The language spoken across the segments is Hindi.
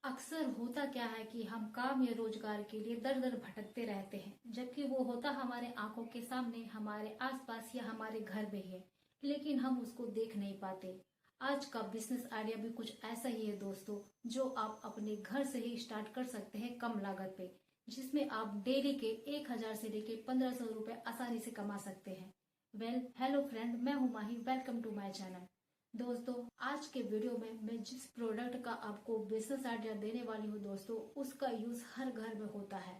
अक्सर होता क्या है कि हम काम या रोजगार के लिए दर दर भटकते रहते हैं, जबकि वो होता हमारे आंखों के सामने, हमारे आसपास या हमारे घर में है, लेकिन हम उसको देख नहीं पाते। आज का बिजनेस आइडिया भी कुछ ऐसा ही है दोस्तों, जो आप अपने घर से ही स्टार्ट कर सकते हैं कम लागत पे, जिसमें आप डेली के 1,000 से लेके 1,500 रुपए आसानी से कमा सकते हैं। हेलो फ्रेंड, मैं हूं Mahi. Welcome to my channel. दोस्तों, आज के वीडियो में मैं जिस प्रोडक्ट का आपको बिजनेस आइडिया देने वाली हूँ दोस्तों, उसका यूज हर घर में होता है।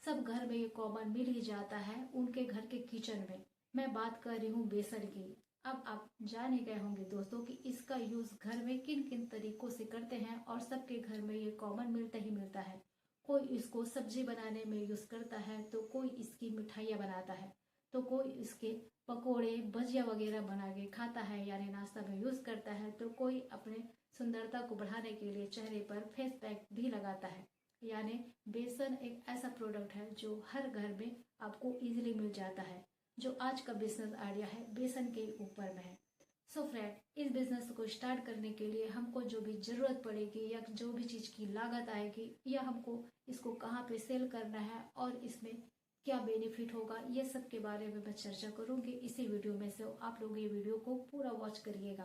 सब घर में ये कॉमन मिल ही जाता है, उनके घर के किचन में। मैं बात कर रही हूँ बेसन की। अब आप जान ही गए होंगे दोस्तों कि इसका यूज घर में किन किन तरीकों से करते हैं, और सबके घर में ये कॉमन मिलता ही मिलता है। कोई इसको सब्जी बनाने में यूज करता है, तो कोई इसकी मिठाइयाँ बनाता है, तो कोई इसके पकोड़े भजिया वगैरह बना के खाता है, यानी नाश्ता में यूज करता है, तो कोई अपने सुंदरता को बढ़ाने के लिए चेहरे पर फेस पैक भी लगाता है। यानी बेसन एक ऐसा प्रोडक्ट है जो हर घर में आपको इजीली मिल जाता है। जो आज का बिजनेस आइडिया है बेसन के ऊपर में है। सो फ्रेंड, इस बिजनेस को स्टार्ट करने के लिए हमको जो भी जरूरत पड़ेगी या जो भी चीज की लागत आएगी, या हमको इसको कहाँ पे सेल करना है और इसमें क्या बेनिफिट होगा, ये सब के बारे में मैं चर्चा करूंगी इसी वीडियो में। से आप लोग ये वीडियो को पूरा वॉच करिएगा।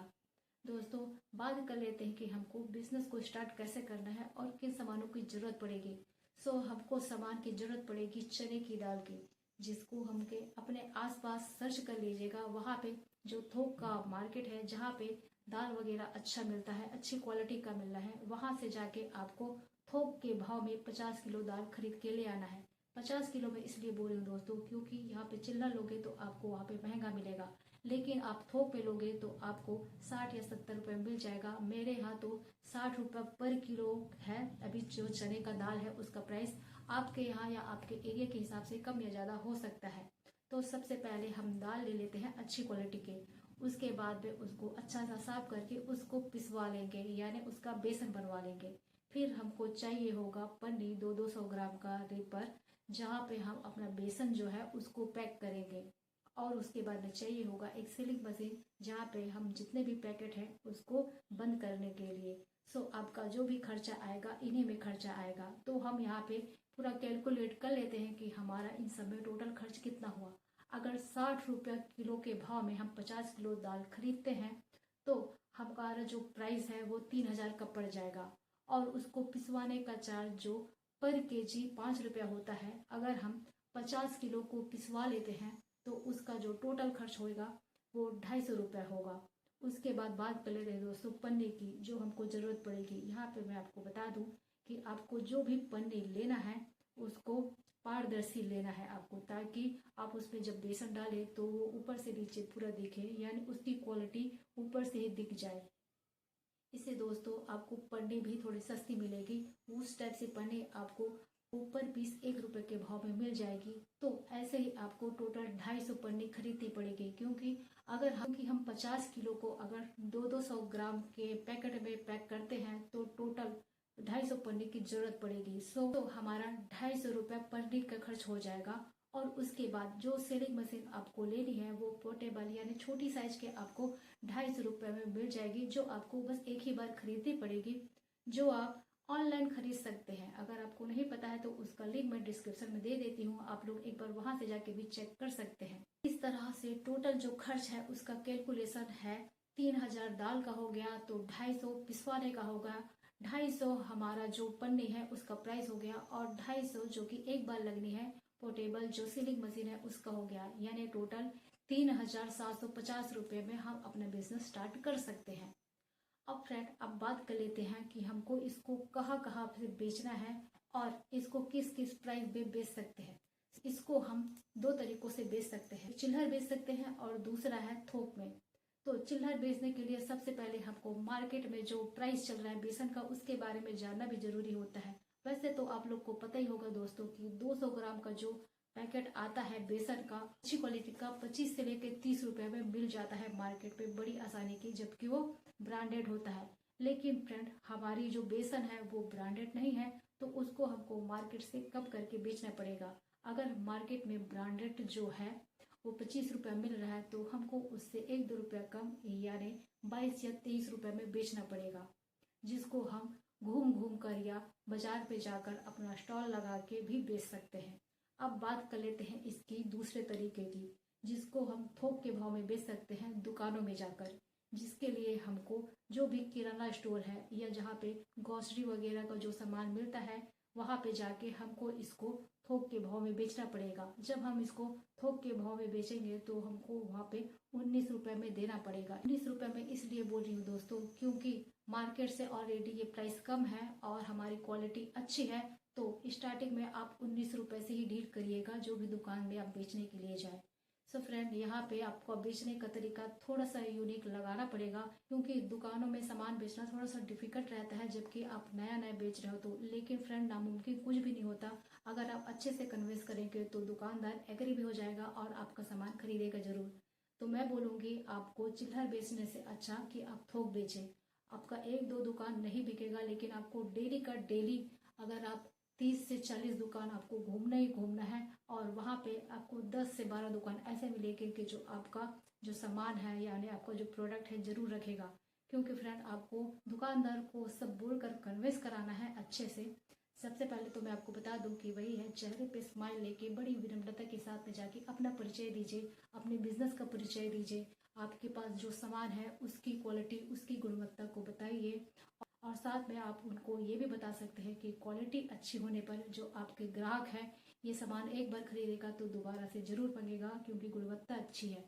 दोस्तों, बात कर लेते हैं कि हमको बिजनेस को स्टार्ट कैसे करना है और किन सामानों की जरूरत पड़ेगी। हमको सामान की जरूरत पड़ेगी चने की दाल की, जिसको हमके अपने आसपास सर्च कर लीजिएगा। वहां पे जो थोक का मार्केट है, जहाँ पे दाल वगैरह अच्छा मिलता है, अच्छी क्वालिटी का मिल रहा है, वहां से जाके आपको थोक के भाव में 50 किलो दाल खरीद के ले आना है। 50 किलो में इसलिए बोल रही हूँ दोस्तों, क्योंकि यहाँ पे चिल्ला लोगे तो आपको वहाँ पे महंगा मिलेगा, लेकिन आप थोक पे लोगे तो आपको 60 या 70 रुपए मिल जाएगा। मेरे यहाँ तो 60 रुपए पर किलो है अभी जो चने का दाल है उसका प्राइस। आपके यहाँ या आपके एरिया के हिसाब से कम या ज्यादा हो सकता है। तो सबसे पहले हम दाल ले लेते हैं अच्छी क्वालिटी के। उसके बाद में उसको अच्छा सा साफ करके उसको पिसवा लेंगे, यानी उसका बेसन बनवा लेंगे। फिर हमको चाहिए होगा पनीर 200 ग्राम का रेपर, जहाँ पे हम अपना बेसन जो है उसको पैक करेंगे। और उसके बाद में चाहिए होगा एक सीलिंग मशीन, जहाँ पे हम जितने भी पैकेट हैं उसको बंद करने के लिए। आपका जो भी खर्चा आएगा इन्हीं में खर्चा आएगा। तो हम यहाँ पे पूरा कैलकुलेट कर लेते हैं कि हमारा इन सब में टोटल खर्च कितना हुआ। अगर 60 रुपया किलो के भाव में हम 50 किलो दाल खरीदते हैं, तो हमारा जो प्राइस है वो 3,000 का पड़ जाएगा। और उसको पिसवाने का चार्ज जो पर केजी 5 रुपया होता है। अगर हम 50 किलो को पिसवा लेते हैं तो उसका जो टोटल खर्च होगा वो 250 रुपया होगा। उसके बाद बात कर लेते हैं दोस्तों पन्नी की, जो हमको जरूरत पड़ेगी। यहाँ पे मैं आपको बता दूं कि आपको जो भी पन्नी लेना है उसको पारदर्शी लेना है आपको, ताकि आप उसमें जब बेसन डाले तो वो ऊपर से नीचे पूरा दिखे, यानी उसकी क्वालिटी ऊपर से ही दिख जाए। इससे दोस्तों आपको पन्नी भी थोड़ी सस्ती मिलेगी। उस टाइप से पन्नी आपको ऊपर पीस 1 रुपए के भाव में मिल जाएगी। तो ऐसे ही आपको टोटल 250 पन्नी खरीदनी पड़ेगी, क्योंकि हम 50 किलो को अगर 200 ग्राम के पैकेट में पैक करते हैं तो टोटल 250 पन्नी की जरूरत पड़ेगी। तो हमारा 250 रुपया पन्नी का खर्च हो जाएगा। और उसके बाद जो सेलिंग मशीन आपको लेनी है वो पोर्टेबल यानी छोटी साइज के आपको 250 रुपए में मिल जाएगी, जो आपको बस एक ही बार खरीदनी पड़ेगी, जो आप ऑनलाइन खरीद सकते हैं। अगर आपको नहीं पता है तो उसका लिंक मैं डिस्क्रिप्शन में दे देती हूँ, आप लोग एक बार वहां से जाके भी चेक कर सकते हैं। इस तरह से टोटल जो खर्च है उसका कैलकुलेशन है। 3,000 दाल का हो गया, तो 250 पिसवाने का होगा, 250 हमारा जो पन्नी है उसका प्राइस हो गया, और 250 जो कि एक बार लगनी है पोर्टेबल जो सीलिंग मशीन है उसका हो गया, यानी टोटल 3,750 रुपए में हम अपना बिजनेस स्टार्ट कर सकते हैं। अब फ्रेंड, अब बात कर लेते हैं कि हमको इसको कहाँ कहाँ से बेचना है और इसको किस किस प्राइस में बेच सकते हैं। इसको हम दो तरीकों से बेच सकते हैं, चिल्हर बेच सकते हैं और दूसरा है थोक में। तो चिल्हर बेचने के लिए सबसे पहले हमको मार्केट में जो प्राइस चल रहा है बेसन का उसके बारे में जानना भी जरूरी होता है। वैसे तो आप लोग को पता ही होगा दोस्तों कि 200 ग्राम का जो पैकेट आता है बेसन का अच्छी क्वालिटी का 25 से लेकर 30 रुपए में मिल जाता है मार्केट पे बड़ी आसानी की, जबकि वो ब्रांडेड होता है। लेकिन फ्रेंड, हमारी जो बेसन है वो ब्रांडेड नहीं है, तो उसको हमको मार्केट से कम करके बेचना पड़ेगा। अगर मार्केट में ब्रांडेड जो है वो 25 रुपया मिल रहा है तो हमको उससे 1-2 रुपया कम, यानी 22 या 23 रुपए में बेचना पड़ेगा, जिसको हम घूम घूम कर या बाजार पे जाकर अपना स्टॉल लगा के भी बेच सकते हैं। अब बात कर लेते हैं इसकी दूसरे तरीके की, जिसको हम थोक के भाव में बेच सकते हैं दुकानों में जाकर। जिसके लिए हमको जो भी किराना स्टोर है या जहाँ पे ग्रोसरी वगैरह का जो सामान मिलता है वहाँ पे जाके हमको इसको थोक के भाव में बेचना पड़ेगा। जब हम इसको थोक के भाव में बेचेंगे तो हमको वहाँ पे 19 रुपए में देना पड़ेगा। 19 रुपए में इसलिए बोल रही हूँ दोस्तों, क्योंकि मार्केट से ऑलरेडी ये प्राइस कम है और हमारी क्वालिटी अच्छी है। तो स्टार्टिंग में आप 19 रुपए से ही डील करिएगा जो भी दुकान में आप बेचने के लिए जाए। सो फ्रेंड, यहाँ पे आपको बेचने का तरीका थोड़ा सा यूनिक लगाना पड़ेगा, क्योंकि दुकानों में सामान बेचना थोड़ा सा डिफिकल्ट रहता है जबकि आप नया नया बेच रहे हो तो। लेकिन फ्रेंड, नामुमकिन कुछ भी नहीं होता। अगर आप अच्छे से कन्विंस करेंगे तो दुकानदार एग्री भी हो जाएगा और आपका सामान खरीदेगा जरूर। तो मैं बोलूंगी आपको चिल्लर बेचने से अच्छा कि आप थोक बेचें। आपका एक दो दुकान नहीं बिकेगा, लेकिन आपको डेली का डेली अगर आप 30 से 40 दुकान आपको घूमना ही घूमना है और वहाँ पे आपको 10 से 12 दुकान ऐसे मिलेंगे कि जो आपका जो सामान है यानी आपका जो प्रोडक्ट है जरूर रखेगा। क्योंकि फ्रेंड, आपको दुकानदार को सब बोलकर कन्विंस कराना है अच्छे से। सबसे पहले तो मैं आपको बता दूं कि वही है, चेहरे पे स्माइल लेके बड़ी विनम्रता के साथ में जाके अपना परिचय दीजिए, अपने बिजनेस का परिचय दीजिए। आपके पास जो सामान है उसकी क्वालिटी, उसकी गुणवत्ता को बताइए। और साथ में आप उनको ये भी बता सकते हैं कि क्वालिटी अच्छी होने पर जो आपके ग्राहक है ये सामान एक बार खरीदेगा तो दोबारा से जरूर मांगेगा, क्योंकि गुणवत्ता अच्छी है।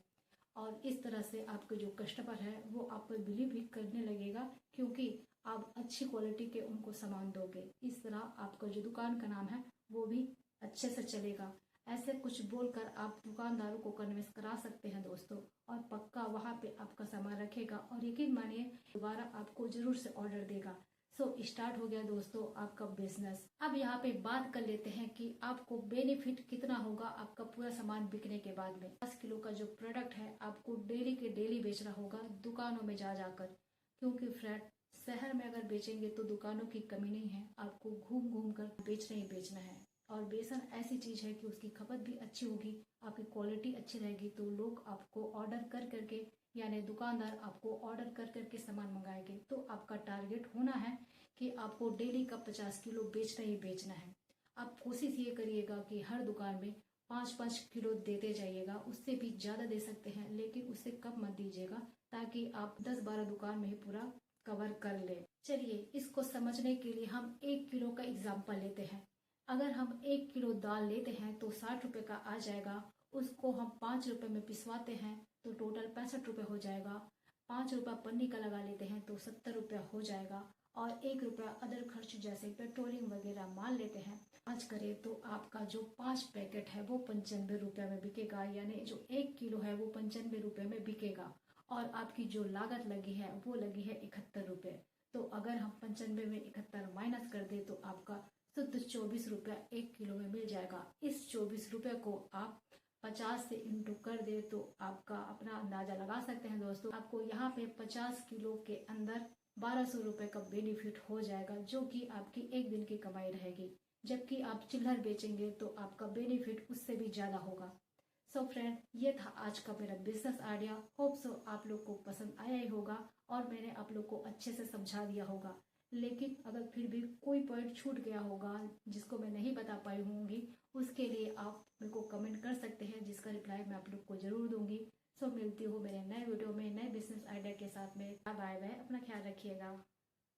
और इस तरह से आपके जो कस्टमर है वो आप पर बिलीव भी करने लगेगा, क्योंकि आप अच्छी क्वालिटी के उनको सामान दोगे। इस तरह आपका जो दुकान का नाम है वो भी अच्छे से चलेगा। ऐसे कुछ बोलकर आप दुकानदारों को कन्विंस करा सकते हैं दोस्तों, और पक्का वहां पे आपका सामान रखेगा और यकीन मानिए दोबारा आपको जरूर से ऑर्डर देगा। सो स्टार्ट हो गया दोस्तों आपका बिजनेस। अब यहाँ पे बात कर लेते हैं कि आपको बेनिफिट कितना होगा आपका पूरा सामान बिकने के बाद में। 10 किलो का जो प्रोडक्ट है आपको डेली के डेली बेचना होगा दुकानों में जा जाकर, क्योंकि फ्रेंड, शहर में अगर बेचेंगे तो दुकानों की कमी नहीं है, आपको घूम घूम कर बेचना ही बेचना है। और बेसन ऐसी चीज है कि उसकी खपत भी अच्छी होगी, आपकी क्वालिटी अच्छी रहेगी तो लोग आपको ऑर्डर कर करके यानी दुकानदार आपको ऑर्डर कर करके सामान मंगाएंगे। तो आपका टारगेट होना है कि आपको डेली का 50 किलो बेचना ही बेचना है। आप कोशिश ये करिएगा कि हर दुकान में 5-5 किलो देते जाइएगा। उससे भी ज्यादा दे सकते हैं लेकिन उससे कम मत दीजिएगा, ताकि आप 10-12 दुकान में ही पूरा कवर कर ले। चलिए, इसको समझने के लिए हम 1 किलो का एग्जाम्पल लेते हैं। अगर हम 1 किलो दाल लेते हैं तो 60 रुपए का आ जाएगा। उसको हम 5 रुपए में पिसवाते हैं तो टोटल 65 रुपए हो जाएगा। 5 रुपया पन्नी का लगा लेते हैं तो 70 रुपया हो जाएगा। और 1 रुपया अदर खर्च जैसे पेट्रोलिंग वगैरह मान लेते हैं। आज करें तो आपका जो 5 पैकेट है वो 95 रुपये में बिकेगा, यानी जो 1 किलो है वो 95 रुपये में बिकेगा। और आपकी जो लागत लगी है वो लगी है 71 रुपये। तो अगर हम 95 में 71 माइनस कर दे तो आपका शुद्ध 24 रुपया 1 किलो में मिल जाएगा। इस 24 रुपये को आप 50 से इंटू कर दे तो आपका अपना अंदाजा लगा सकते हैं दोस्तों। आपको यहाँ पे 50 किलो के अंदर 1200 रुपए का बेनिफिट हो जाएगा, जो कि आपकी एक दिन की कमाई रहेगी। जबकि आप चिल्लर बेचेंगे तो आपका बेनिफिट उससे भी ज्यादा होगा। सो फ्रेंड, ये था आज का मेरा बिजनेस आइडिया। होप सो आप लोग को पसंद आया ही होगा और मैंने आप लोग को अच्छे से समझा दिया होगा। लेकिन अगर फिर भी कोई पॉइंट छूट गया होगा जिसको मैं नहीं बता पाई होंगी, उसके लिए आप मेरे को कमेंट कर सकते हैं, जिसका रिप्लाई मैं आप लोग को जरूर दूंगी। सो मिलती हूँ मेरे नए वीडियो में नए बिजनेस आइडिया के साथ में। बाय बाय, अपना ख्याल रखिएगा।